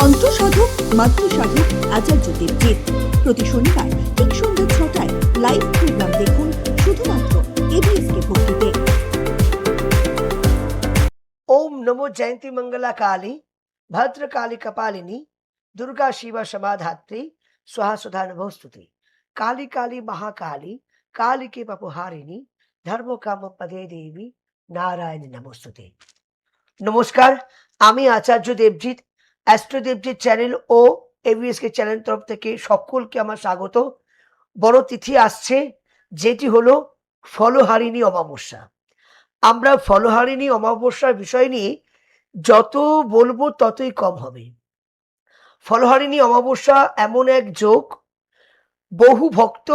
তন্ত্র সাধক মাতৃ সাধক আচার্য দেবজিৎ প্রতি শনিবার ঠিক সন্ধ্যা ৬টায় লাইভ প্রোগ্রাম দেখুন শুধুমাত্র এবিএসকে ভক্তিতে। ओम नमो जयंती मंगला काली भद्र काली कपालिनी दुर्गा शिवा समाधात्री स्वाहा सुधा नमोस्तुते काली काली महाकाली काली के पपुहारिणी धर्म काम पदे देवी नारायण नमोस्तुते। नमस्कार, আমি আচার্য দেবজিৎ অ্যাস্ট্রো দেবজিৎ চ্যানেল ও এবিএস কে চ্যানেল তরফ থেকে সকলকে আমার স্বাগত। বড় তিথি আসছে যেটি হলো ফলহারিণী অমাবস্যা। আমরা ফলহারিণী অমাবস্যার বিষয় নিয়ে যত বলবো ততই কম হবে। ফলহারিণী অমাবস্যা এমন এক যোগ, বহু ভক্ত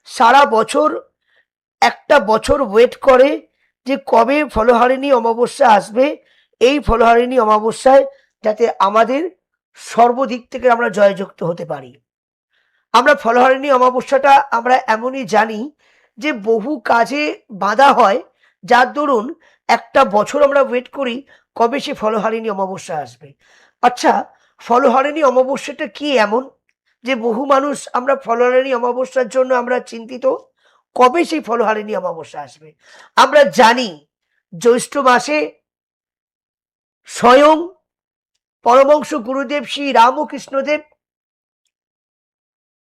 সারা বছর একটা বছর ওয়েট করে যে কবে ফলহারিণী অমাবস্যা আসবে, এই ফলহারিণী অমাবস্যায় যাতে আমাদের সর্বদিক থেকে আমরা জয়যুক্ত হতে পারি। আমরা ফলহারিণী অমাবস্যাটা আমরা এমনই জানি যে বহু কাজে বাধা হয়, যার দরুন একটা বছর আমরা ওয়েট করি কবে সে ফলহারিণী অমাবস্যা আসবে। আচ্ছা, ফলহারিণী অমাবস্যাটা কি এমন যে বহু মানুষ আমরা ফলহারিণী অমাবস্যার জন্য আমরা চিন্তিত, কবে সেই ফলহারিণী অমাবস্যা আসবে? আমরা জানি জ্যৈষ্ঠ মাসে স্বয়ং পরমহংস গুরুদেব শ্রী রামকৃষ্ণদেব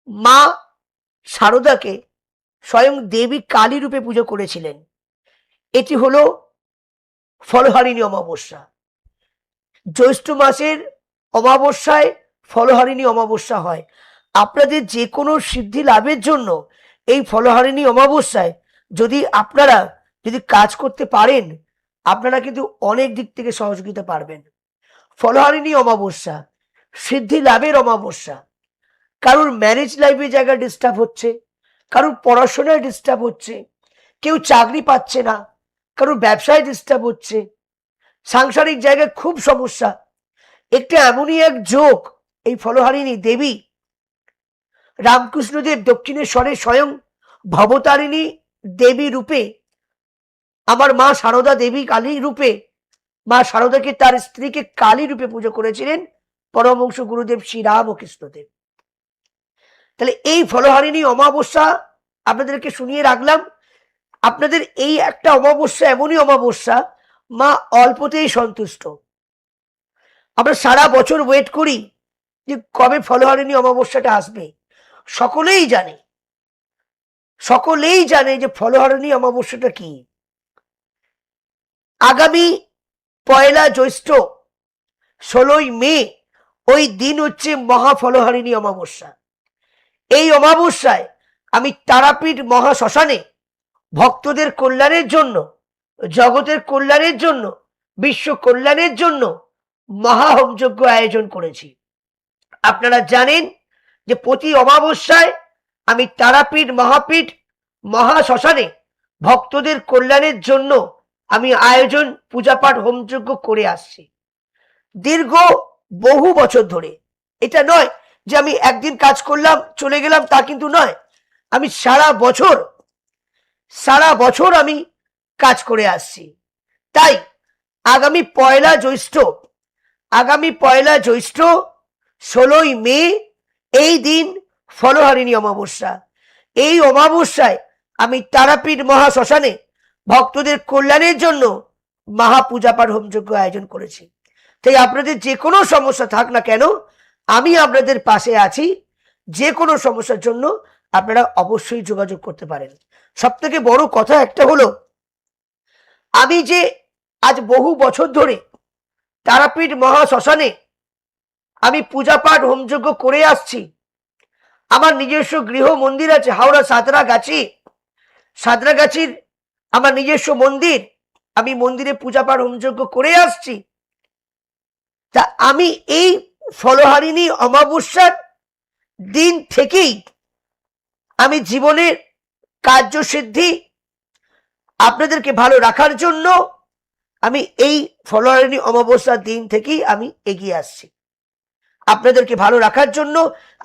মা শারদাকে স্বয়ং দেবী কালী রূপে পুজো করেছিলেন। এটি হলো ফলহারিণী অমাবস্যা। জ্যৈষ্ঠ মাসের অমাবস্যায় ফলহারিণী অমাবস্যা হয়। আপনাদের যে কোনো সিদ্ধি লাভের জন্য এই ফলহারিণী অমাবস্যায় আপনারা যদি কাজ করতে পারেন, আপনারা কিন্তু অনেক দিক থেকে সহযোগিতা পারবেন। ফলহারিণী অমাবস্যা সিদ্ধি লাভের অমাবস্যা। কারুর ম্যারেজ লাইফে জায়গা ডিস্টার্ব হচ্ছে, কারুর পড়াশোনায় ডিস্টার্ব হচ্ছে, কেউ চাকরি পাচ্ছে না, কারুর ব্যবসায় ডিস্টার্ব হচ্ছে, সাংসারিক জায়গায় খুব সমস্যা। একটা এমনই এক যোগ, এই ফলহারিণী দেবী রামকৃষ্ণদেব দক্ষিণেশ্বরে স্বয়ং ভবতারিণী দেবী রূপে, আমার মা শারদা দেবী কালী রূপে, মা শারদাকে তার স্ত্রীকে কালী রূপে পুজো করেছিলেন পরমহংস গুরুদেব শ্রী রামকৃষ্ণদেব। তাহলে এই ফলহারিণী অমাবস্যা আপনাদেরকে শুনিয়ে রাখলাম। আপনাদের এই একটা অমাবস্যা এমনই অমাবস্যা, মা অল্পতেই সন্তুষ্ট। আমরা সারা বছর ওয়েট করি যে কবে ফলহারিণী অমাবস্যাটা আসবে। সকলেই জানে যে ফলহারিণী অমাবস্যাটা কি। আগামী 1 জ্যৈষ্ঠ 16 মে ওই দিন হচ্ছে মহাফলহারিণী অমাবস্যা। এই অমাবস্যায় আমি তারাপীঠ মহাশ্মশানে ভক্তদের কল্যাণের জন্য, জগতের কল্যাণের জন্য, বিশ্ব কল্যাণের জন্য মহাহোমযজ্ঞ আয়োজন করেছি। আপনারা জানেন যে প্রতি অমাবস্যায় আমি তারাপীঠ মহাপীঠ মহাশ্মশানে ভক্তদের কল্যাণের জন্য আমি আয়োজন পূজাপাঠ হোমযজ্ঞ করে আসছি দীর্ঘ বহু বছর ধরে। এটা নয় যে আমি একদিন কাজ করলাম চলে গেলাম, তা কিন্তু নয়। আমি সারা বছর আমি কাজ করে আসছি। তাই আগামী 1 জ্যৈষ্ঠ 16 মে এই দিন ফলহারিণী অমাবস্যা। এই অমাবস্যায় আমি তারাপীঠ মহাশ্মশানে ভক্তদের কল্যাণের জন্য মহাপূজাপাঠ হোমযজ্ঞ আয়োজন করেছি। তাই আপনাদের যে কোনো সমস্যা থাক না কেন, আমি আপনাদের পাশে আছি। যে কোনো সমস্যার জন্য আপনারা অবশ্যই যোগাযোগ করতে পারেন। সব থেকে বড় কথা একটা হলো, আমি যে আজ বহু বছর ধরে তারাপীঠ মহাশ্মশানে আমি পূজাপাঠ হোমযজ্ঞ করে আসছি। আমার নিজস্ব গৃহ মন্দির আছে হাওড়া সাঁতরাগাছির আমার নিজস্ব মন্দির, আমি মন্দিরে পূজাপাঠ হোমযজ্ঞ করে আসছি। তা আমি এই ফলহারিণী অমাবস্যার দিন থেকেই আমি জীবনের কার্যসিদ্ধি আপনাদেরকে ভালো রাখার জন্য আমি এই ফলহারিণী অমাবস্যার দিন থেকেই আমি এগিয়ে আসছি। আপনাদেরকে ভালো রাখার জন্য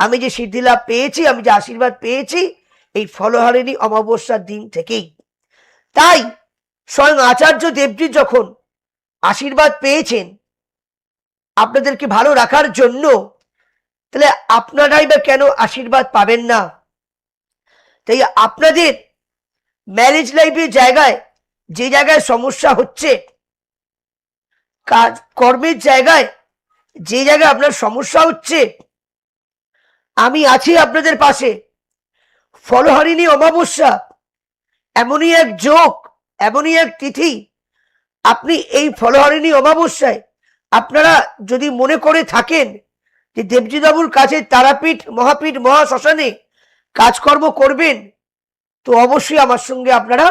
আমি যে সিদ্ধি লাভ পেয়েছি, আমি যে আশীর্বাদ পেয়েছি এই ফলহারিণী অমাবস্যার দিন থেকেই। তাই স্বয়ং আচার্য দেবজি যখন আশীর্বাদ পেয়েছেন, আপনাদেরকে ভালো রাখার জন্য, তাহলে আপনারাই বা কেন আশীর্বাদ পাবেন না? তাই আপনাদের ম্যারেজ লাইফের জায়গায় যে জায়গায় সমস্যা হচ্ছে, কাজ কর্মের জায়গায় যে জায়গায় আপনার সমস্যা হচ্ছে, আমি আছি আপনাদের পাশে। ফলহারিণী অমাবস্যা এমনই এক যোগ, এমনই এক তিথি, আপনি এই ফলহারিণী অমাবস্যায় আপনারা যদি মনে করে থাকেন যে দেবজিৎবাবুর কাছে তারাপীঠ, মহাপীঠ, মহাশ্মশানে কাজকর্ম করবেন, তো অবশ্যই আমার সঙ্গে আপনারা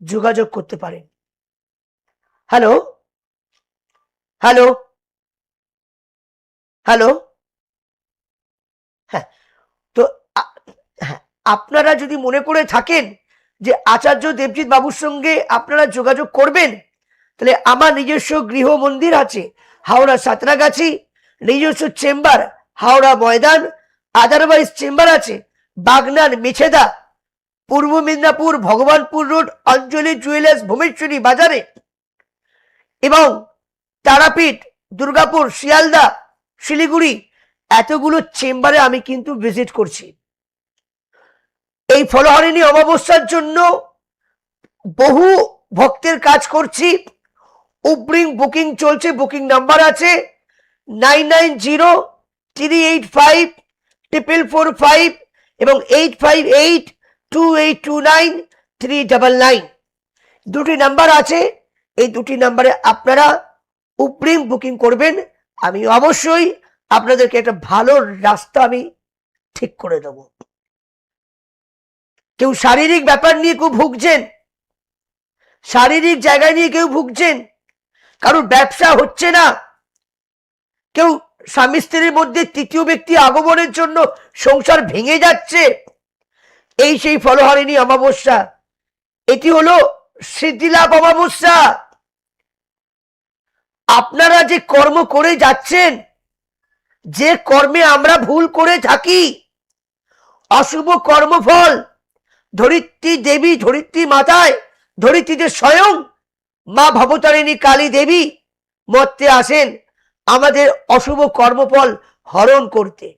যোগাযোগ করতে পারেন। হ্যালো হ্যালো হ্যালো হ্যাঁ, তো হ্যাঁ, আপনারা যদি মনে করে থাকেন যে আচার্য দেবজিৎ বাবুর সঙ্গে আপনারা যোগাযোগ করবেন, তাহলে আমার নিজস্ব গৃহ মন্দির আছে হাওড়া সাঁতরাগাছি, নিজস্ব chamber Howrah Maidan, otherwise chamber আছে বাগনান মেছেদা, পূর্ব মেদিনীপুর ভগবানপুর রোড, অঞ্জলি জুয়েলার্স, ভুবনেশ্বরী বাজারে, এবং তারাপীঠ, দুর্গাপুর, শিয়ালদা, শিলিগুড়ি, এতগুলো চেম্বারে আমি কিন্তু ভিজিট করছি। এই ফলহারিণী অমাবস্যার জন্য বহু ভক্তের কাজ করছি। উবরিং বুকিং চলছে, বুকিং নাম্বার আছে 9903854445 এবং 8582829399, দুটি নাম্বার আছে। এই দুটি নাম্বারে আপনারা উবরিং বুকিং করবেন, আমি অবশ্যই আপনাদেরকে একটা ভালো রাস্তা আমি ঠিক করে দেব। কেউ শারীরিক ব্যাপার নিয়ে কেউ ভুগছেন, শারীরিক জায়গা নিয়ে কেউ ভুগছেন, কারোর ব্যবসা হচ্ছে না, কেউ স্বামী স্ত্রীর মধ্যে তৃতীয় ব্যক্তি আগমনের জন্য সংসার ভেঙে যাচ্ছে, এই সেই ফলহারিণী অমাবস্যা। এটি হলো সিদ্ধিলাভ অমাবস্যা। আপনারা যে কর্ম করে যাচ্ছেন, যে কর্মে আমরা ভুল করে থাকি, অশুভ কর্মফল ধরিত্রী দেবী, ধরিত্রী মাতায়, ধরিত্রীতে স্বয়ং মা ভবতারিণী কালী দেবী মর্তে আসেন আমাদের অশুভ কর্মফল হরণ করতে,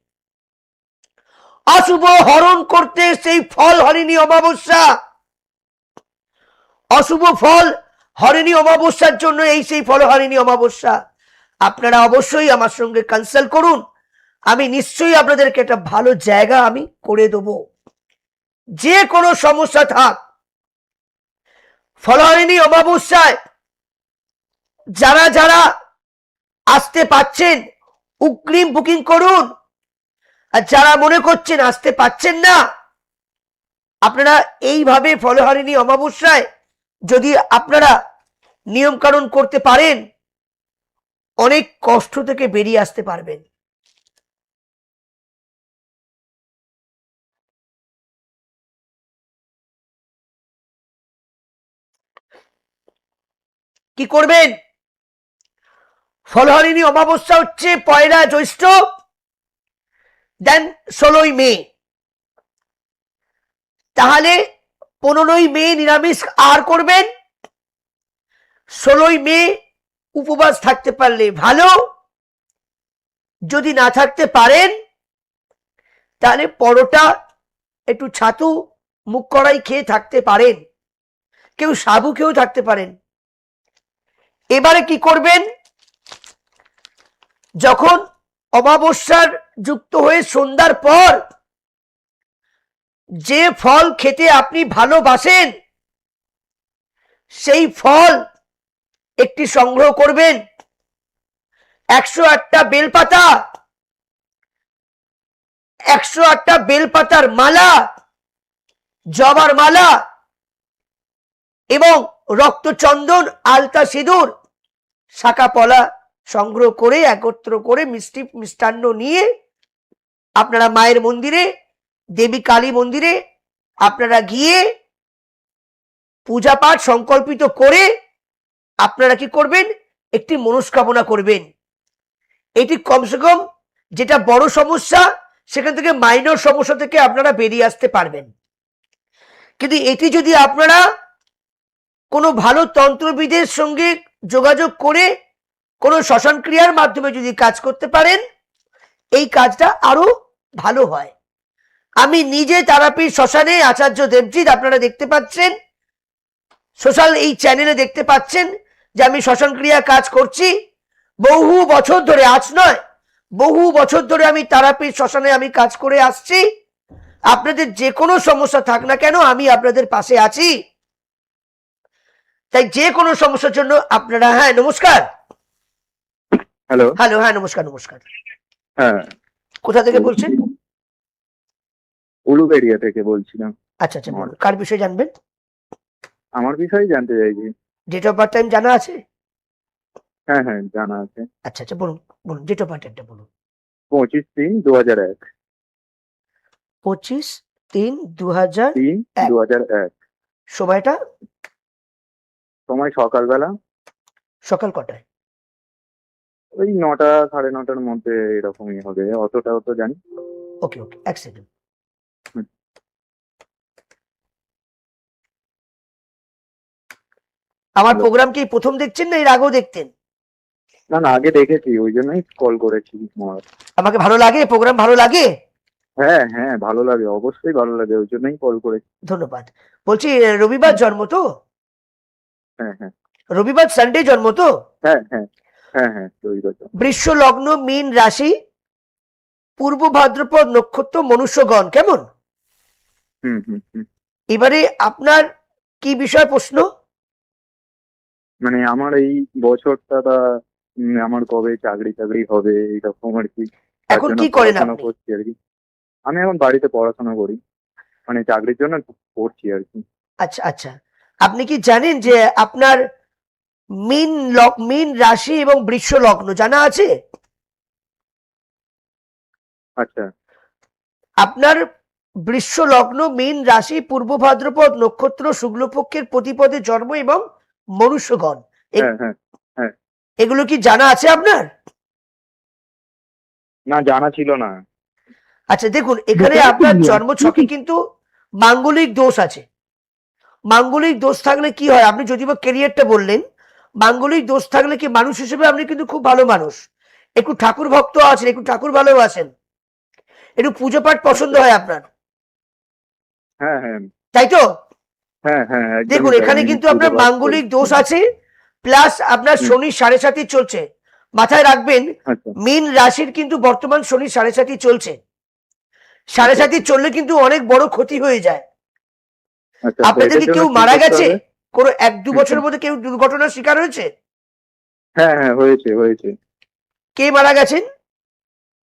অশুভ হরণ করতে। সেই ফল হরিণী অমাবস্যা, অশুভ ফল হরিণী অমাবস্যার জন্য এই সেই ফল হরিণী অমাবস্যা। আপনারা অবশ্যই আমার সঙ্গে কনসাল্ট করুন, আমি নিশ্চয়ই আপনাদেরকে একটা ভালো জায়গা আমি করে দেব। যে কোনো সমস্যা থাক, ফলহারিণী অমাবস্যায় যারা যারা আসতে পাচ্ছেন অগ্রিম বুকিং করুন, আর যারা মনে করছেন আসতে পাচ্ছেন না, আপনারা এইভাবে ফলহারিণী অমাবস্যায় যদি আপনারা নিয়ম কানুন করতে পারেন, অনেক কষ্ট থেকে বেরিয়ে আসতে পারবেন। কি করবেন? ফলহারিণী অমাবস্যা হচ্ছে 1 জ্যৈষ্ঠ, দেন 16 মে। তাহলে 15 মে নিরামিষ আর করবেন, 16 মে উপবাস থাকতে পারলে ভালো, যদি না থাকতে পারেন তাহলে পরোটা, একটু ছাতু, মুগ কড়াই খেয়ে থাকতে পারেন, কেউ সাবু খেয়েও থাকতে পারেন। এবারে কি করবেন? যখন অমাবস্যার যুক্ত হয়ে সন্ধ্যার পর যে ফল খেতে আপনি ভালোবাসেন, সেই ফল একটি সংগ্রহ করবেন। 108টা বেলপাতা, 108টা বেলপাতার মালা, জবার মালা এবং রক্তচন্দন, আলতা সিঁদুর, শাঁখা পলা সংগ্রহ করে একত্র করে মিষ্টি মিষ্টান্ন নিয়ে আপনারা মায়ের মন্দিরে, দেবী কালী মন্দিরে আপনারা গিয়ে পূজা পাঠ সংকল্পিত করে আপনারা কি করবেন? একটি মনস্কামনা করবেন। এটি কমসে কম যেটা বড় সমস্যা সেখান থেকে মাইনর সমস্যা থেকে আপনারা বেরিয়ে আসতে পারবেন। কিন্তু এটি যদি আপনারা কোনো ভালো তন্ত্রবিদের সঙ্গে যোগাযোগ করে কোনো শ্মশান ক্রিয়ার মাধ্যমে যদি কাজ করতে পারেন, এই কাজটা আরো ভালো হয়। আমি নিজে তারাপীঠ শ্মশানে আচার্য দেবজিৎ, আপনারা দেখতে পাচ্ছেন সোশ্যাল এই চ্যানেলে দেখতে পাচ্ছেন যে আমি শ্মশান ক্রিয়া কাজ করছি বহু বছর ধরে, আজ নয় বহু বছর ধরে আমি তারাপীঠ শ্মশানে আমি কাজ করে আসছি। আপনাদের যে কোনো সমস্যা থাক না কেন আমি আপনাদের পাশে আছি। তাই যে কোনো সমস্যার জন্য আপনারা, হ্যাঁ নমস্কার। হ্যালো। হ্যালো, হ্যাঁ নমস্কার। নমস্কার, হ্যাঁ, কোথা থেকে বলছেন? উলুবেড়িয়া থেকে বলছিলাম। আচ্ছা আচ্ছা, বলুন কার বিষয়ে জানবেন? আমার বিষয়ে জানতে চাইছি। ডেট অফ বার্থ টাইম জানা আছে? হ্যাঁ হ্যাঁ, জানা আছে। আচ্ছা আচ্ছা, বলুন বলুন ডেট অফ বার্থ টাইমটা বলুন। 25/3/2001। 25/3/2001। 3/2001। সময়টা? সময় সকালবেলা, সকাল কটায়? ওই 9টা 9:30টার মধ্যে এরকমই হবে, অতটাও তো জানি। ওকে ওকে, এক সেকেন্ড। হুম। আমার Hello. প্রোগ্রাম কি প্রথম দেখছেন না এর আগেও দেখতেন? না না, আগে দেখেছি, ওই জন্যই কল করেছি। আমাকে ভালো লাগে, প্রোগ্রাম ভালো লাগে? হ্যাঁ হ্যাঁ, ভালো লাগে, অবশ্যই ভালো লাগে, ওই জন্যই কল করেছি। ধন্যবাদ। বলছি রবিবার জন্ম তো? হ্যাঁ হ্যাঁ রবিবার সানডে জন্ম তো? হ্যাঁ হ্যাঁ হ্যাঁ হ্যাঁ, রবিবার। বৃষ লগ্ন, মীন রাশি, পূর্ব ভাদ্রপদ নক্ষত্র, মনুষ্যগণ, কেমন? হুম হুম হুম। এবারে আপনার কি বিষয় প্রশ্ন? মানে আমার এই বছরটা বা আমার কবে চাকরি টাকরি হবে এরকম আর কি। তার এখন জন্য কি করেন পড়াশোনা আপনি? করছি আর কি। আমি এখন বাড়িতে পড়াশোনা করি, মানে চাকরির জন্য পড়ছি আর কি। আচ্ছা আচ্ছা, আপনি কি জানেন যে আপনার মীন রাশি এবং বৃষ লগ্ন জানা আছে? আচ্ছা আপনার বৃষ লগ্ন, মীন রাশি, পূর্ব ভাদ্রপদ নক্ষত্র, শুক্লপক্ষের প্রতিপদে জন্ম এবং মনুষ্যগণ, হ্যাঁ হ্যাঁ। এগুলো কি জানা আছে আপনার? না, জানা ছিল না। আচ্ছা দেখুন, এখানে আপনার জন্ম ছকে কিন্তু মাঙ্গলিক দোষ আছে। মাঙ্গলিক দোষ থাকলে কি হয়, আপনি যদি বা ক্যারিয়ারটা বললেন, মাঙ্গলিক দোষ থাকলে কি মানুষ হিসেবে আপনি কিন্তু খুব ভালো মানুষ, একটু ঠাকুর ভক্ত আছেন, একটু ঠাকুর ভালোবাসেন, একটু পুজো পাঠ পছন্দ হয় আপনার, হ্যাঁ হ্যাঁ তাই তো? হ্যাঁ হ্যাঁ, একদমই দেখুন তাই, এখানে আমি কিন্তু পুজো আপনার পাঠ মাঙ্গলিক করি। দোষ আছে, প্লাস আপনার হুম। শনি 7.5 চলছে। মাথায় রাখবেন, আচ্ছা মীন রাশির কিন্তু বর্তমান শনি 7.5 চলছে। 7.5 চললে কিন্তু অনেক বড় ক্ষতি হয়ে যায়। আচ্ছা, আপনাদের এটার কি জন্য কেউ কি মারা করতে গেছে? হবে? কোনো 1-2 হুম, বছরের হুম। মধ্যে কেউ দুর্ঘটনার শিকার হয়েছে? হ্যাঁ হ্যাঁ, হয়েছে হয়েছে। কে মারা গেছেন?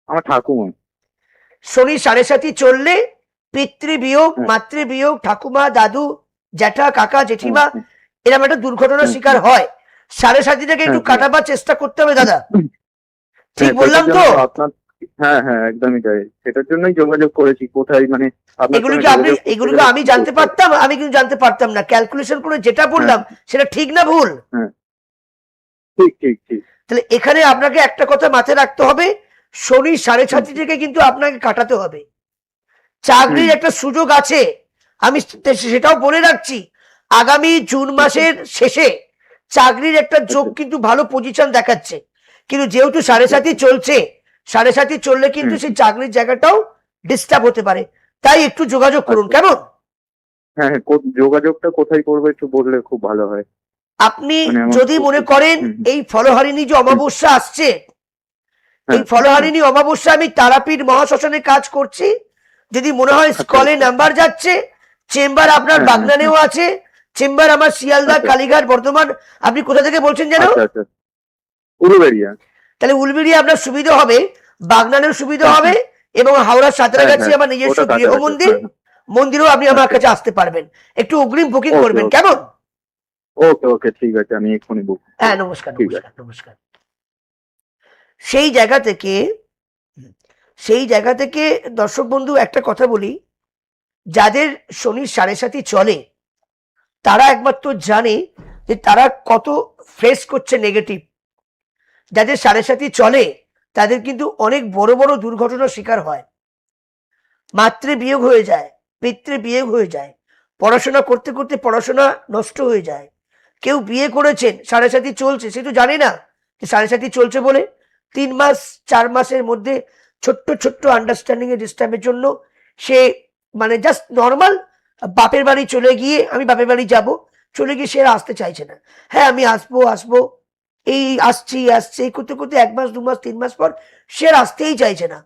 আমার ঠাকুমা। শনি 7.5 চললে পিতৃবিয়োগ, হ্যাঁ মাতৃবিয়োগ, ঠাকুমা, দাদু, জ্যাঠা, কাকা, হ্যাঁ জেঠিমা, হ্যাঁ এরকম একটা দুর্ঘটনার হ্যাঁ শিকার হয়। 7.5টাকে একটু হ্যাঁ। কাটাবার চেষ্টা করতে হবে দাদা, ঠিক হ্যাঁ, বললাম সেটার তো? জন্য আপনার, হ্যাঁ হ্যাঁ একদমই তাই, সেটার জন্যই যোগাযোগ করেছি। কোথায়, মানে আপনার এগুলো সঙ্গে কি আপনি, যোগাযোগ করতে এগুলো কি গেলে আমি কি জানতে করতে হবে? পারতাম? আমি কিন্তু জানতে পারতাম না, ক্যালকুলেশন করে যেটা হ্যাঁ বললাম সেটা ঠিক না ভুল? হ্যাঁ, ঠিক ঠিক ঠিক। তাহলে এখানে আপনাকে একটা কথা মাথায় রাখতে হবে, শনি 7.5 থেকে কিন্তু আপনাকে কাটাতে হবে। চাকরির হুম। একটা সুযোগ আছে, আমি সেটাও বলে রাখছি, আগামী জুন মাসের শেষে চাকরির একটা যোগ আচ্ছা কিন্তু ভালো পজিশন দেখাচ্ছে। কিন্তু যেহেতু আচ্ছা 7.5 চলছে, 7.5 চললে কিন্তু হুম সেই চাকরির জায়গাটাও ডিস্টার্ব হতে পারে, তাই একটু যোগাযোগ করুন, আচ্ছা। কেমন? হ্যাঁ হ্যাঁ, যোগাযোগটা কোথায় করবো একটু বললে খুব ভালো হয়। আপনি মানে আমার যদি মনে করেন হুম হুম এই ফলহারিণী যে হুম, অমাবস্যা আসছে, এই হ্যাঁ ফলহারিণী অমাবস্যা আমি তারাপীঠ মহাশ্মশানে কাজ করছি, যদি মনে হয় আচ্ছা স্কলে আচ্ছা নাম্বার যাচ্ছে, চেম্বার আপনার হ্যাঁ হ্যাঁ বাগনানেও হ্যাঁ আছে, চেম্বার আমার শিয়ালদা, আচ্ছা কালীঘাট, বর্ধমান। আপনি কোথা থেকে বলছেন যেন? আচ্ছা আচ্ছা, উলুবেড়িয়া। তাহলে উলবেড়িয়া আপনার সুবিধা হবে, বাগনানের সুবিধা হ্যাঁ হবে, হ্যাঁ এবং হাওড়ার হ্যাঁ সাঁতরাগাছি হ্যাঁ, আমার নিজস্ব ওটা গৃহ কাছাকাছি। মন্দির, হ্যাঁ হ্যাঁ। মন্দিরেও আপনি আমার আচ্ছা কাছে আসতে পারবেন। একটু অগ্রিম বুকিং ওকে করবেন, ওকে কেমন? ওকে ওকে, ঠিক আছে, আমি এক্ষুনি বুক হ্যাঁ করবো। নমস্কার ঠিক আছে। নমস্কার নমস্কার। সেই জায়গা থেকে, সেই জায়গা থেকে দর্শক বন্ধু একটা কথা বলি, যাদের শনির 7.5 চলে তারা একমাত্র জানে যে তারা কত ফেস করছে নেগেটিভ। যাদের 7.5 চলে তাদের কিন্তু অনেক বড় বড় দুর্ঘটনার শিকার হয়, মাতৃ বিয়োগ হয়ে যায়, পিতৃ বিয়োগ হয়ে যায়, পড়াশোনা করতে করতে পড়াশোনা নষ্ট হয়ে যায়। কেউ বিয়ে করেছেন 7.5 চলছে, সে তো জানে না সাড়ে সাথী চলছে বলে 3 মাস 4 মাসের মধ্যে ছোট্ট ছোট্ট আন্ডারস্ট্যান্ডিং এর ডিস্টার্বের জন্য সে মানে জাস্ট নর্মাল বাপের বাড়ি চলে গিয়ে আমি বাপের বাড়ি যাব, চলে গিয়ে সে আর আসতে চাইছে না। হ্যাঁ আমি আসবো আসবো এই আসছি আসছি এই করতে করতে 1 মাস 2 মাস 3 মাস পর সে আর আসতেই চাইছে না।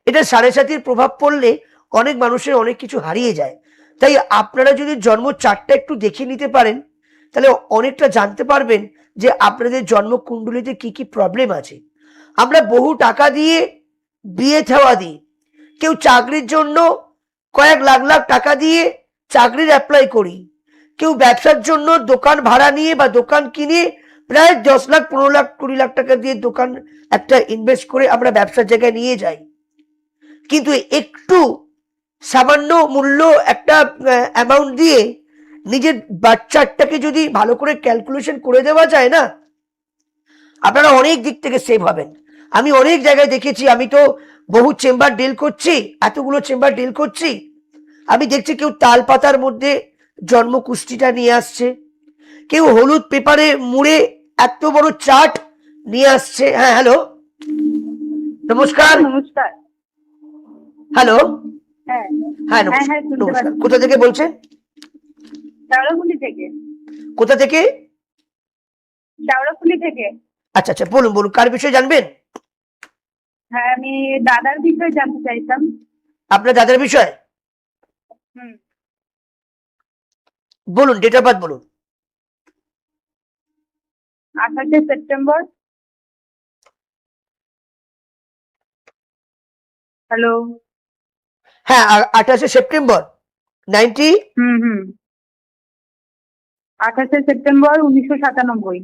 এটা সাড়ে সাতির প্রভাব পড়লে অনেক মানুষের অনেক কিছু হারিয়ে যায়। তাই আপনারা যদি জন্ম চার্টটা একটু দেখে নিতে পারেন তাহলে অনেকটা জানতে পারবেন যে আপনাদের জন্ম কুণ্ডলিতে কি কি প্রবলেম আছে। আমরা বহু টাকা দিয়ে বিয়ে থাওয়া দিই, কেউ চাকরির জন্য কয়েক লাখ লাখ টাকা দিয়ে চাকরির অ্যাপ্লাই করি, কেউ ব্যবসার জন্য দোকান ভাড়া নিয়ে বা দোকান কিনে প্রায় 10 লাখ 15 লাখ 20 লাখ টাকা দিয়ে দোকান একটা ইনভেস্ট করে আমরা ব্যবসার জায়গায় নিয়ে যাই। কিন্তু একটু সামান্য মূল্য একটা অ্যামাউন্ট দিয়ে নিজের বাচ্চাটাকে যদি ভালো করে ক্যালকুলেশন করে দেওয়া যায় না, আপনারা অনেক দিক থেকে সেভ হবেন। আমি অনেক জায়গায় দেখেছি, আমি তো বহু চেম্বার ডিল করছি, এতগুলো চেম্বার ডিল করছি, আমি দেখছি কেউ তাল পাতার মধ্যে জন্ম কুষ্টিটা নিয়ে আসছে, কেউ হলুদ পেপারে মুড়ে এত বড় চার্ট নিয়ে আসছে। হ্যাঁ হ্যালো নমস্কার। নমস্কার। হ্যালো হ্যাঁ হ্যাঁ হ্যাঁ হ্যাঁ, শুনতে নমস্কার। পাচ্ছি। কোথা থেকে বলছেন? শ্যাওড়াফুলি থেকে। কোথা থেকে? শ্যাওড়াফুলি থেকে। আচ্ছা আচ্ছা বলুন বলুন, কার বিষয়ে জানবেন? হ্যাঁ, আমি দাদার বিষয়ে জানতে চাইতাম। আপনার দাদার বিষয় হুম। বলুন, ডেট অফ বার্থ বলুন। 28শে সেপ্টেম্বর। হ্যালো। হ্যাঁ 28শে সেপ্টেম্বর 90। হুম। 28শে সেপ্টেম্বর 1997।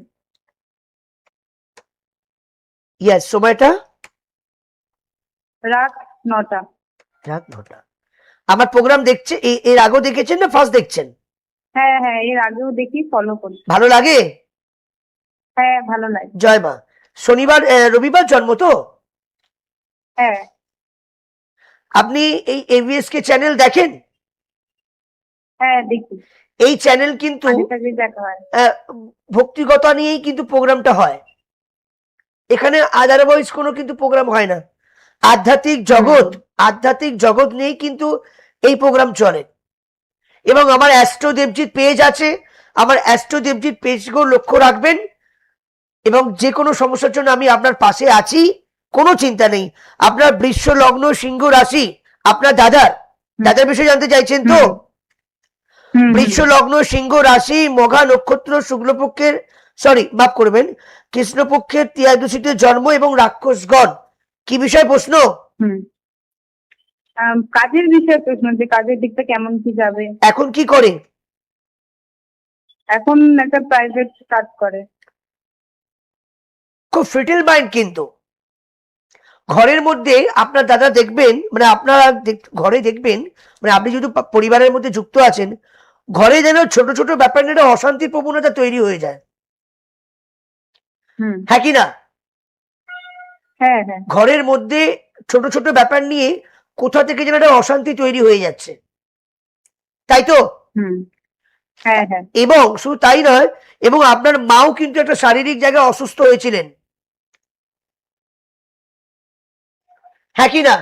ইয়েস, সময়টা রাত 9টা। রাত 9টা। আমার প্রোগ্রাম দেখছে এর আগেও দেখেছেন না ফার্স্ট দেখছেন? হ্যাঁ হ্যাঁ, এর আগেও দেখি, ফলো করি। ভালো লাগে? হ্যাঁ, ভালো লাগে। জয় মা। শনিবার রবিবার জন্ম তো? হ্যাঁ আপনি এই এভিএস কে চ্যানেল দেখেন? হ্যাঁ, দেখি। এই চ্যানেল কিন্তু আগে থেকে দেখা হয়। ভক্তিগতা নিয়েই কিন্তু প্রোগ্রামটা হয়, এখানে আদারওয়াইজ কোনো কিন্তু প্রোগ্রাম হয় না। আধ্যাত্মিক জগৎ নিয়েই কিন্তু এই প্রোগ্রাম চলে। এবং আমার অ্যাস্ট্রো দেবজিৎ পেজ আছে, আমার অ্যাস্ট্রো দেবজিৎ পেজগুলো লক্ষ্য রাখবেন। এবং যে কোনো সমস্যার জন্য আমি আপনার পাশে আছি, কোনো চিন্তা নেই। আপনার বৃষ লগ্ন সিংহ রাশি, আপনার দাদার বিষয়ে জানতে চাইছেন তো? বৃষ লগ্ন সিংহ রাশি, মঘা নক্ষত্র, শুক্লপক্ষের মাফ করবেন কৃষ্ণপক্ষের ত্রিয়াদশীতে জন্ম এবং রাক্ষসগণ। কি বিষয় প্রশ্ন? কাজের বিষয়ে প্রশ্ন, যে কাজের দিকটা কেমন কি যাবে। এখন কি করে? এখন একটা প্রাইভেট কাজ করে। খুব ফিটিল মাইন্ড, কিন্তু ঘরের মধ্যে আপনার দাদা দেখবেন, মানে আপনারা ঘরে দেখবেন, মানে আপনি যদি পরিবারের মধ্যে যুক্ত আছেন, ঘরে যেন ছোট ছোট ব্যাপার নিয়ে একটা অশান্তির প্রবণতা তৈরি হয়ে যায়। হ্যাঁ কি না? হ্যাঁ হ্যাঁ, ঘরের মধ্যে ছোট ছোট ব্যাপার নিয়ে কোথা থেকে যেন একটা অশান্তি তৈরি হয়ে যাচ্ছে, তাই তো? হ্যাঁ হ্যাঁ। এবং শুধু তাই নয়, এবং আপনার মাও কিন্তু একটা শারীরিক জায়গায় অসুস্থ হয়েছিলেন, হ্যাঁ কি না?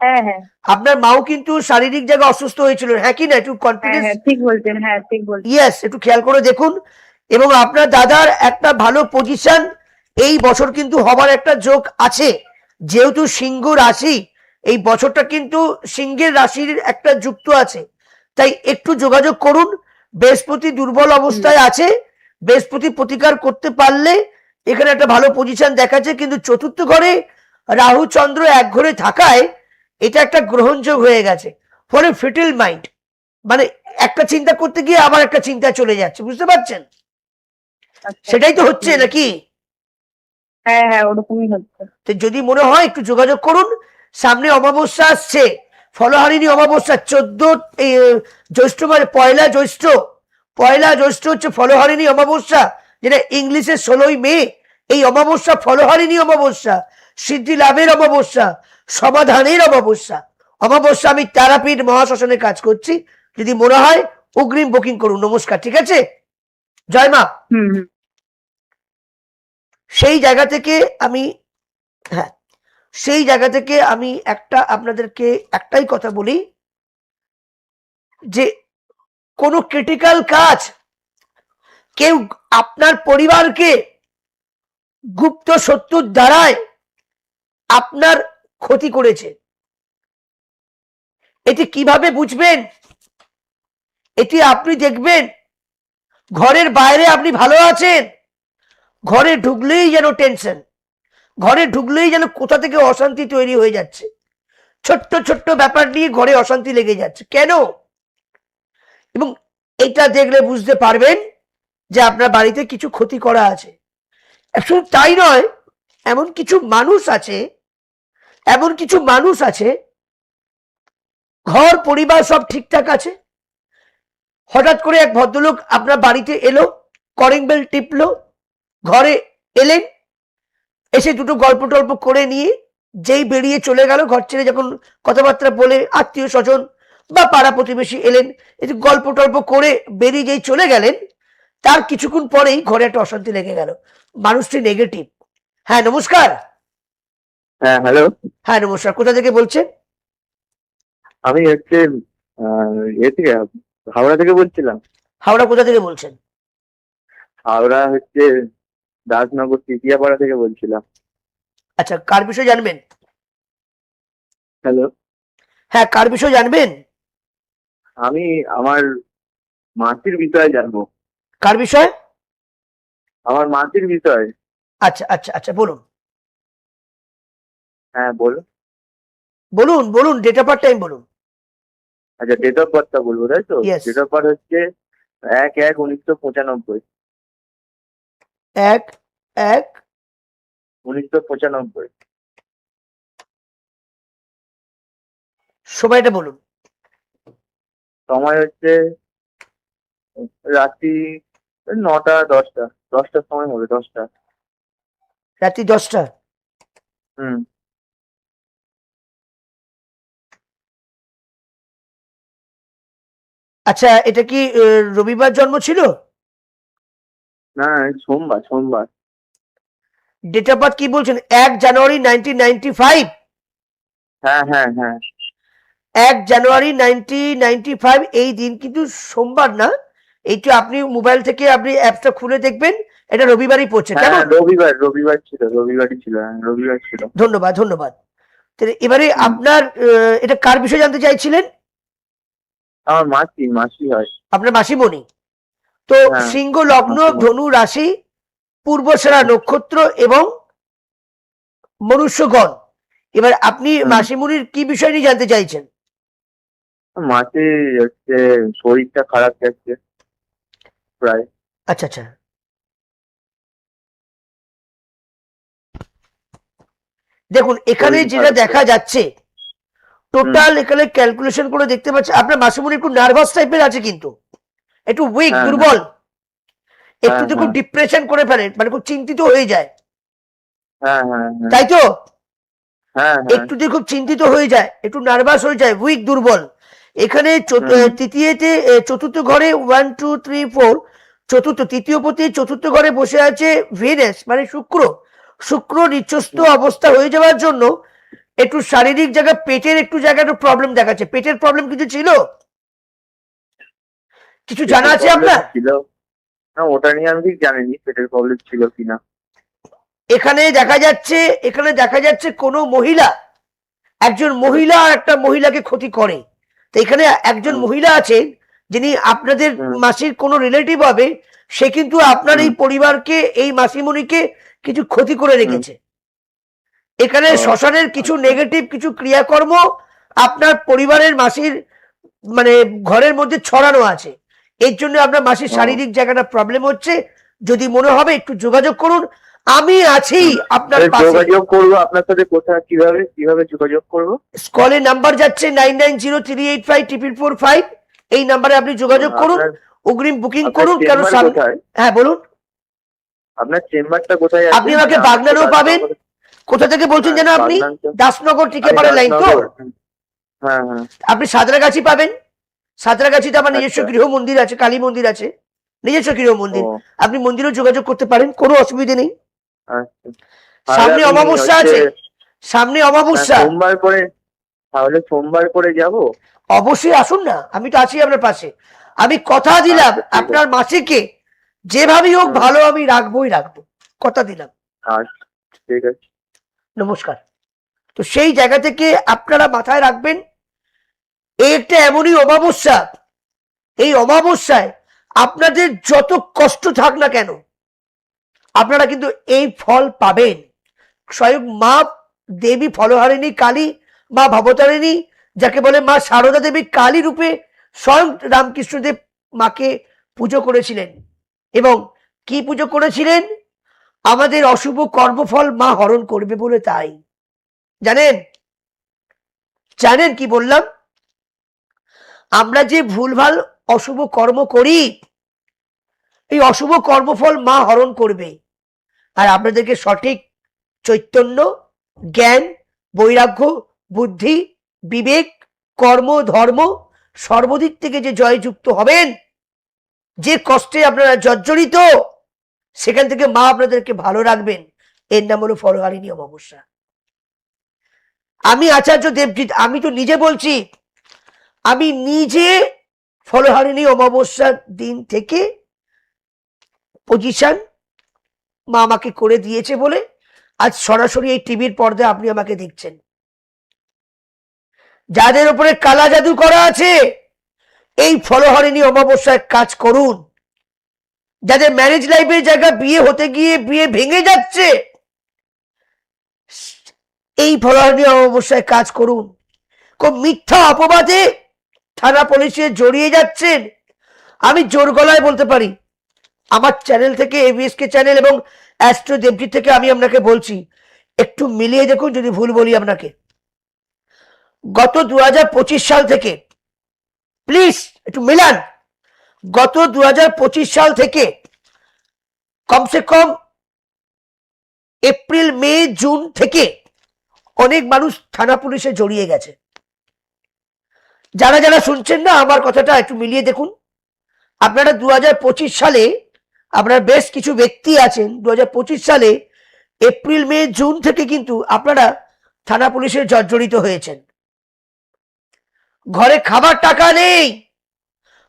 হ্যাঁ হ্যাঁ, আপনার মাও কিন্তু শারীরিক জায়গায় অসুস্থ হয়েছিল, হ্যাঁ কি না? একটু কনফিডেন্স, ঠিক বলছেন। হ্যাঁ, ঠিক বলছেন। ইয়েস, একটু খেয়াল করে দেখুন। এবং আপনার দাদার একটা ভালো পজিশন এই বছর কিন্তু হবার একটা যোগ আছে, যেহেতু সিংহ রাশি, এই বছরটা কিন্তু সিংহের রাশির একটা যুক্ত আছে। তাই একটু যোগাযোগ করুন। বৃহস্পতি দুর্বল অবস্থায় আছে, বৃহস্পতি প্রতিকার করতে পারলে এখানে একটা ভালো পজিশন দেখাচ্ছে। কিন্তু চতুর্থ ঘরে রাহু চন্দ্র এক ঘরে থাকায় এটা একটা গ্রহণযোগ হয়ে গেছে, ফলে ফিটিল মাইন্ড, মানে একটা চিন্তা করতে গিয়ে আবার একটা চিন্তা চলে যাচ্ছে, বুঝতে পারছেন? সেটাই তো হচ্ছে নাকি? হ্যাঁ হ্যাঁ, ওরকমই হচ্ছে। তো যদি মনে হয় একটু যোগাযোগ করুন। সামনে অমাবস্যা আসছে, ফলহারিণী অমাবস্যা, 14 জ্যৈষ্ঠ, মানে পয়লা জ্যৈষ্ঠ হচ্ছে ফলহারিণী অমাবস্যা, যেটা ইংলিশে 16ই মে। এই অমাবস্যা ফলহারিণী অমাবস্যা, সিদ্ধি লাভের অমাবস্যা, সমাধানের অমাবস্যা। আমি তারাপীঠ মহাশ্মশানে কাজ করছি, যদি মনে হয় অগ্রিম বুকিং করুন। নমস্কার, ঠিক আছে? জয় মা। সেই জায়গা থেকে আমি, হ্যাঁ, সেই জায়গা থেকে আমি আপনাদেরকে একটাই কথা বলি যে কোনো ক্রিটিক্যাল কাজ কেউ আপনার পরিবারকে গুপ্ত শত্রুর দ্বারায় আপনার ক্ষতি করেছে, এটি কিভাবে বুঝবেন? এটি আপনি দেখবেন ঘরের বাইরে আপনি ভালো আছেন, ঘরে ঢুকলেই যেন টেনশন, ঘরে ঢুকলেই যেন কোথা থেকে অশান্তি তৈরি হয়ে যাচ্ছে, ছোট্ট ছোট্ট ব্যাপার নিয়ে ঘরে অশান্তি লেগে যাচ্ছে। কেন? এবং এটা দেখলে বুঝতে পারবেন যে আপনার বাড়িতে কিছু ক্ষতি করা আছে। শুধু তাই নয়, এমন কিছু মানুষ আছে ঘর পরিবার সব ঠিকঠাক আছে, হঠাৎ করে এক ভদ্রলোক আপনার বাড়িতে এলো, কলিং বেল টিপলো, ঘরে এলেন, এসে দুটো গল্প টল্প করে নিয়ে যেই বেরিয়ে চলে গেল, ঘর ছেড়ে যখন কথাবার্তা বলে আত্মীয় স্বজন বা পাড়া প্রতিবেশী এলেন, এই গল্প টল্প করে বেরিয়ে যেই চলে গেলেন, তার কিছুক্ষণ পরেই ঘরে একটা অশান্তি লেগে গেল। মানুষটি নেগেটিভ। হ্যাঁ নমস্কার। হ্যাঁ হ্যালো, হ্যাঁ নমস্কার, কোথা থেকে বলছেন? আমি হচ্ছে এ থেকে হাওড়া থেকে বলছিলাম। হাওড়া কোথা থেকে বলছেন? হাওড়া হচ্ছে দাসনগর তৃতীয়াপাড়া থেকে বলছিলাম। আচ্ছা, কার বিষয় জানবেন? হ্যালো, হ্যাঁ, কার বিষয় জানবেন? আমি আমার মাসির বিষয়ে জানবো। কার বিষয়? আমার মাসির বিষয়ে। আচ্ছা আচ্ছা আচ্ছা, বলুন হ্যাঁ বলুন। বলুন বলুন, ডেট অফ বার্থ টাইম বলুন। আচ্ছা, ডেট অফ বার্থটা বলবো তাই তো? Yes. ডেট অফ বার্থ হচ্ছে 1/1/1995। 1/1/1995। সময়টা বলুন। সময় হচ্ছে রাত্রি 9টা 10টা, 10টার সময় হবে, 10টা। রাত্রি 10টা। হুম। আচ্ছা, এটা কি রবিবার জন্ম ছিল? না, সোমবার সোমবার। ডেট অফ বার্থ কি বলছেন? 1 জানুয়ারি 1995। হ্যাঁ হ্যাঁ হ্যাঁ 1 জানুয়ারি 1995 এই দিন কিন্তু সোমবার না। এইটা আপনি মোবাইল থেকে আপনি অ্যাপটা খুলে দেখবেন, এটা রবিবারই পড়ছে। হ্যাঁ, কেমন? রবিবার ছিল, রবিবারই ছিল, হ্যাঁ রবিবার ছিল। ধন্যবাদ ধন্যবাদ। তাহলে এবারে হুম। আপনার এটা কার বিষয়ে জানতে চাইছিলেন? আমার মাসি হয়। আপনার মাসিমণি। তো হ্যাঁ, সিংহ লগ্ন, মাসিমণি। ধনু রাশি, পূর্বসেরা নক্ষত্র এবং মনুষ্যগণ। এবার আপনি হুম। মাসিমণির কি বিষয় নিয়ে জানতে চাইছেন? মাসি হচ্ছে শরীরটা খারাপ যাচ্ছে প্রায়। আচ্ছা আচ্ছা, দেখুন এখানে শরীর যেটা খারাপ দেখা যাচ্ছে, টোটাল এখানে ক্যালকুলেশন করে দেখতে পাচ্ছি আপনার মাসিমণি একটু নার্ভাস টাইপের আছে, কিন্তু একটু উইক, হ্যাঁ, দুর্বল, একটু হ্যাঁ, খুব হ্যাঁ। ডিপ্রেশন করে ফেলেন, মানে খুব চিন্তিত হয়ে যায়, হ্যাঁ হ্যাঁ হ্যাঁ তাই তো? হ্যাঁ হ্যাঁ একটু দিয়ে খুব চিন্তিত হয়ে যায়, একটু নার্ভাস হয়ে যায়, উইক, দুর্বল। এখানে তৃতীয়তে চতুর্থ ঘরে 1 2 3 4, চতুর্থ তৃতীয় পতি চতুর্থ ঘরে বসে আছে ভেনাস, মানে শুক্র। শুক্র নিচস্থ অবস্থা হয়ে যাওয়ার জন্য একটু শারীরিক জায়গা, পেটের একটু জায়গা একটু প্রবলেম দেখাচ্ছে। পেটের প্রবলেম কিছু ছিল? কিছু জানা আছে আপনার? ছিল না, ওটা নিয়ে আমি ঠিক জানিনি পেটের প্রবলেম ছিল কিনা। এখানে দেখা যাচ্ছে কোনো মহিলা, একজন মহিলা আর একটা মহিলাকে ক্ষতি করে। তো এখানে একজন মহিলা আছেন যিনি আপনাদের মাসির কোনো রিলেটিভ হবে, সে কিন্তু আপনার এই পরিবারকে, এই মাসিমণিকে কিছু ক্ষতি করে রেখেছে। এখানে শ্মশানের কিছু নেগেটিভ কিছু ক্রিয়াকর্ম আপনার পরিবারের মাসির মানে ঘরের মধ্যে ছড়ানো আছে। এর জন্য আপনার মাসির শারীরিক জায়গাটা প্রবলেম হচ্ছে। যদি মনে হবে একটু যোগাযোগ করুন, আমি আছি আপনার পাশে। যোগাযোগ করবো আপনার সাথে কোথায়, কিভাবে যোগাযোগ করবো? স্কলে নাম্বার যাচ্ছে 9903854445। এই নাম্বারে আপনি যোগাযোগ করুন, অগ্রিম বুকিং করুন। কেন? হ্যাঁ বলুন। আপনার চেম্বারটা কোথায়? আপনি আমাকে বাগনানেও পাবেন। কোথা থেকে বলছেন যেন আপনি? দাসনগর টিকেপাড়া লাইন তো? হ্যাঁ হ্যাঁ। আপনি সাঁতরাগাছি পাবেন। সাঁতরাগাছিতে আমার নিজস্ব গৃহ মন্দির আছে, কালী মন্দির আছে, নিজস্ব গৃহ মন্দির। আপনি মন্দিরেও যোগাযোগ করতে পারেন, কোনো অসুবিধে নেই। আচ্ছা, তাহলে সামনে আমি অমাবস্যা আছে, সামনে অমাবস্যা। সোমবার করে, তাহলে সোমবার করে যাব। অবশ্যই আসুন না, আমি তো আছি আপনার পাশে। আমি কথা দিলাম আচ্ছা, ঠিক আছে। আপনার মাসিকে যেভাবেই হোক হুম। ভালো আমি রাখবোই রাখবো, কথা দিলাম। আচ্ছা, ঠিক আছে। নমস্কার। তো সেই জায়গা থেকে আপনারা মাথায় রাখবেন, এই একটা এমনই অমাবস্যা, এই অমাবস্যায় আপনাদের যত কষ্ট থাক না কেন আপনারা কিন্তু এই ফল পাবেন। স্বয়ং মা দেবী ফলহারিণী কালী, মা ভবতারিণী, যাকে বলে মা সারদা দেবী কালী রূপে স্বয়ং রামকৃষ্ণদেব মাকে পুজো করেছিলেন। এবং কি পুজো করেছিলেন? আমাদের অশুভ কর্মফল মা হরণ করবে বলে। তাই জানেন, জানেন কি বললাম? আমরা যে ভুলভাল অশুভ কর্ম করি, এই অশুভ কর্মফল মা হরণ করবে। আর আপনাদেরকে সঠিক চৈতন্য, জ্ঞান, বৈরাগ্য, বুদ্ধি, বিবেক, কর্ম, ধর্ম সর্বদিক থেকে যে জয়যুক্ত হবেন, যে কষ্টে আপনারা জর্জরিত, সেখান থেকে মা আপনাদেরকে ভালো রাখবেন। এর নাম হলো ফলহারিণী অমাবস্যা। আমি আচার্য দেবজিৎ, আমি তো নিজে বলছি, আমি নিজে ফলহারিণী অমাবস্যার দিন থেকে পজিশন মা আমাকে করে দিয়েছে বলে আজ সরাসরি এই টিভির পর্দায় আপনি আমাকে দেখছেন। যাদের উপরে কালা জাদু করা আছে, এই ফলহারিণী অমাবস্যায় কাজ করুন। যাদের ম্যারেজ লাইফের জায়গা বিয়ে হতে গিয়ে বিয়ে ভেঙে যাচ্ছে, এই ফলহারিণী অমাবস্যায় কাজ করুন। খুব মিথ্যা অপবাদে থানা পুলিশে জড়িয়ে যাচ্ছেন, আমি জোর গলায় বলতে পারি, আমার চ্যানেল থেকে, এবিএসকে চ্যানেল এবং অ্যাস্ট্রো দেবজিৎ থেকে আমি আপনাকে বলছি, একটু মিলিয়ে দেখুন যদি ভুল বলি আপনাকে। গত 2025 সাল থেকে, প্লিজ একটু মিলান, গত 2025 সাল থেকে কমসে কম এপ্রিল, মে, জুন থেকে অনেক মানুষ থানা পুলিশে জড়িয়ে গেছে। যারা যারা শুনছেন না আমার কথাটা একটু মিলিয়ে দেখুন। আপনারা 2025 সালে, আপনার বেশ কিছু ব্যক্তি আছেন 2025 সালে এপ্রিল, মে, জুন থেকে কিন্তু আপনারা থানা পুলিশে জর্জরিত হয়েছেন। ঘরে খাবার টাকা নেই,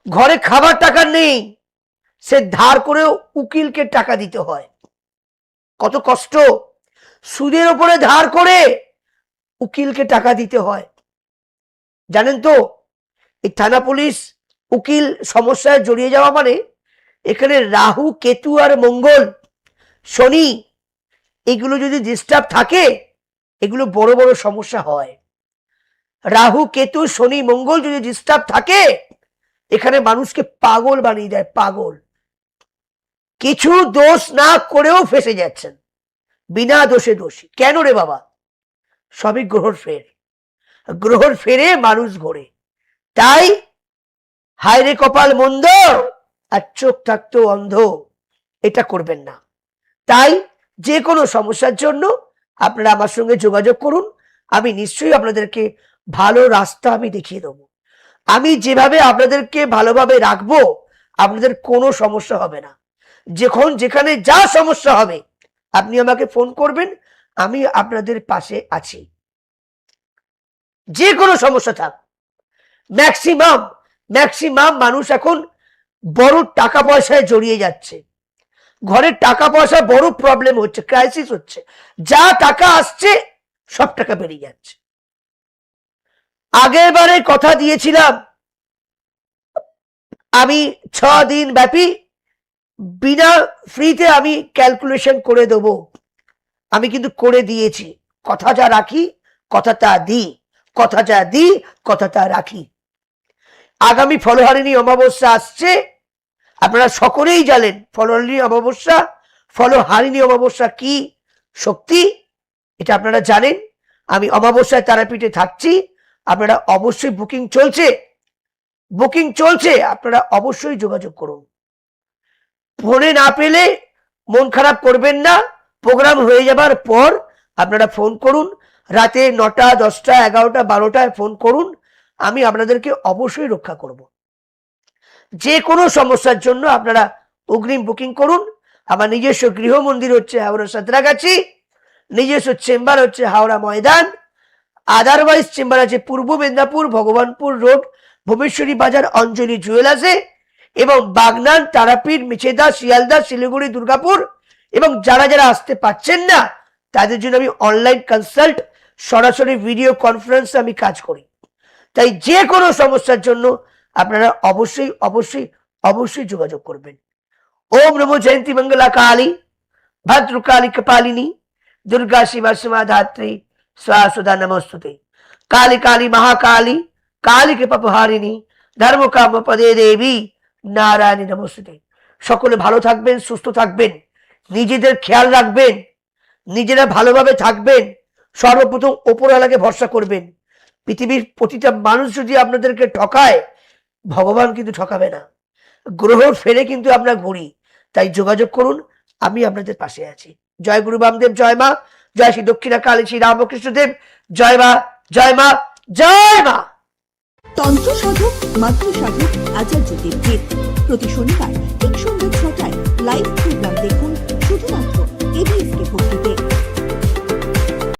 ঘরে খাবার টাকা নেই, সে ধার করেও উকিলকে টাকা দিতে হয়। কত কষ্ট! সুদের উপরে ধার করে উকিলকে টাকা দিতে হয়। জানেন তো, এই থানা পুলিশ, উকিল সমস্যায় জড়িয়ে যাওয়া মানে এখানে রাহু, কেতু আর মঙ্গল, শনি, এগুলো যদি ডিস্টার্ব থাকে, এগুলো বড় বড় সমস্যা হয়। রাহু, কেতু, শনি, মঙ্গল যদি ডিস্টার্ব থাকে, এখানে মানুষকে পাগল বানিয়ে দেয়, পাগল। কিছু দোষ না করেও ফেসে যাচ্ছেন, বিনা দোষে দোষী। কেন রে বাবা? সবই গ্রহর ফের, গ্রহর ফেরে মানুষ ঘোরে। তাই হায়রে কপাল মন্দ, আর চোখ থাকতো অন্ধ, এটা করবেন না। তাই যে কোনো সমস্যার জন্য আপনারা আমার সঙ্গে যোগাযোগ করুন, আমি নিশ্চয়ই আপনাদেরকে ভালো রাস্তা আমি দেখিয়ে দেবো। আমি যেভাবে আপনাদেরকে ভালোভাবে রাখবো, আপনাদের কোনো সমস্যা হবে না। যখন যেখানে যা সমস্যা হবে আপনি আমাকে ফোন করবেন, আমি আপনাদের পাশে আছি। যে কোনো সমস্যা থাক, ম্যাক্সিমাম ম্যাক্সিমাম মানুষ এখন বড় টাকা পয়সায় জড়িয়ে যাচ্ছে, ঘরের টাকা পয়সা বড় প্রবলেম হচ্ছে, ক্রাইসিস হচ্ছে, যা টাকা আসছে সব টাকা বেরিয়ে যাচ্ছে। আগের বারে কথা দিয়েছিলাম আমি 6 দিন ব্যাপী বিনা ফ্রিতে আমি ক্যালকুলেশন করে দেবো, আমি কিন্তু করে দিয়েছি। কথা যা রাখি কথাটা দিই, কথা যা দিই কথাটা রাখি। আগামী ফলহারিণী অমাবস্যা আসছে, আপনারা সকলেই জানেন ফলহারিণী অমাবস্যা, ফলহারিণী অমাবস্যা কি শক্তি, এটা আপনারা জানেন। আমি অমাবস্যায় তারাপীঠে থাকছি, আপনারা অবশ্যই বুকিং চলছে, বুকিং চলছে, আপনারা অবশ্যই যোগাযোগ করুন। ফোনে না পেলে মন খারাপ করবেন না, প্রোগ্রাম হয়ে যাবার পর আপনারা ফোন করুন, রাতে 9টা, 10টা, 11টা, 12টায় ফোন করুন, আমি আপনাদেরকে অবশ্যই রক্ষা করব। যে কোনো সমস্যার জন্য আপনারা অগ্রিম বুকিং করুন, আমার নিজস্ব গৃহ মন্দির হচ্ছে হাওড়া সাঁতরাগাছি, নিজস্ব চেম্বার হচ্ছে হাওড়া ময়দান, আদারওয়াইজ চেম্বার আছে পূর্ব মেদিনীপুর ভগবানপুর রোড ভুবনেশ্বরী বাজার অঞ্জলি জুয়েলার্সে, এবং বাগনান, তারাপীঠ, মেচেদা, শিয়ালদা, শিলিগুড়ি, দুর্গাপুর। এবং যারা যারা আসতে পারছেন না তাদের জন্য আমি অনলাইন কনসাল্ট, সরাসরি ভিডিও কনফারেন্স আমি কাজ করি। তাই যে কোনো সমস্যার জন্য আপনারা অবশ্যই অবশ্যই অবশ্যই যোগাযোগ করবেন। ওম নমো জয়ন্তী মঙ্গলা কালী ভদ্রকালী কপালিনী দুর্গা শিবা সমাধাত্রী स्वाहा सुधा नमोस्तुते। काली काली महाकाली काली के पपहारिणी धर्म काम पदे देवी नारायणी नमोस्तुते। সকলে ভালো থাকবেন, সুস্থ থাকবেন, নিজেদের খেয়াল রাখবেন, নিজেরা ভালোভাবে থাকবেন, সর্বপ্রথম ওপরওয়ালাকে ভরসা করবেন। পৃথিবীর প্রতিটা মানুষ যদি আপনাদেরকে ঠকায়, ভগবান কিন্তু ঠকাবে না, গ্রহ ফেরে কিন্তু আমরা ঘুরি। তাই যোগাযোগ করুন, আমি আপনাদের পাশে আছি। জয় গুরু বামদেব, জয় মা, জয় শ্রী দক্ষিণা কালী, শ্রী রামকৃষ্ণ দেব, জয় মা, জয় মা, জয় মা। তন্ত্র সাধক মাতৃ সাধক আচার্য দেবজিৎ প্রতি শনিবার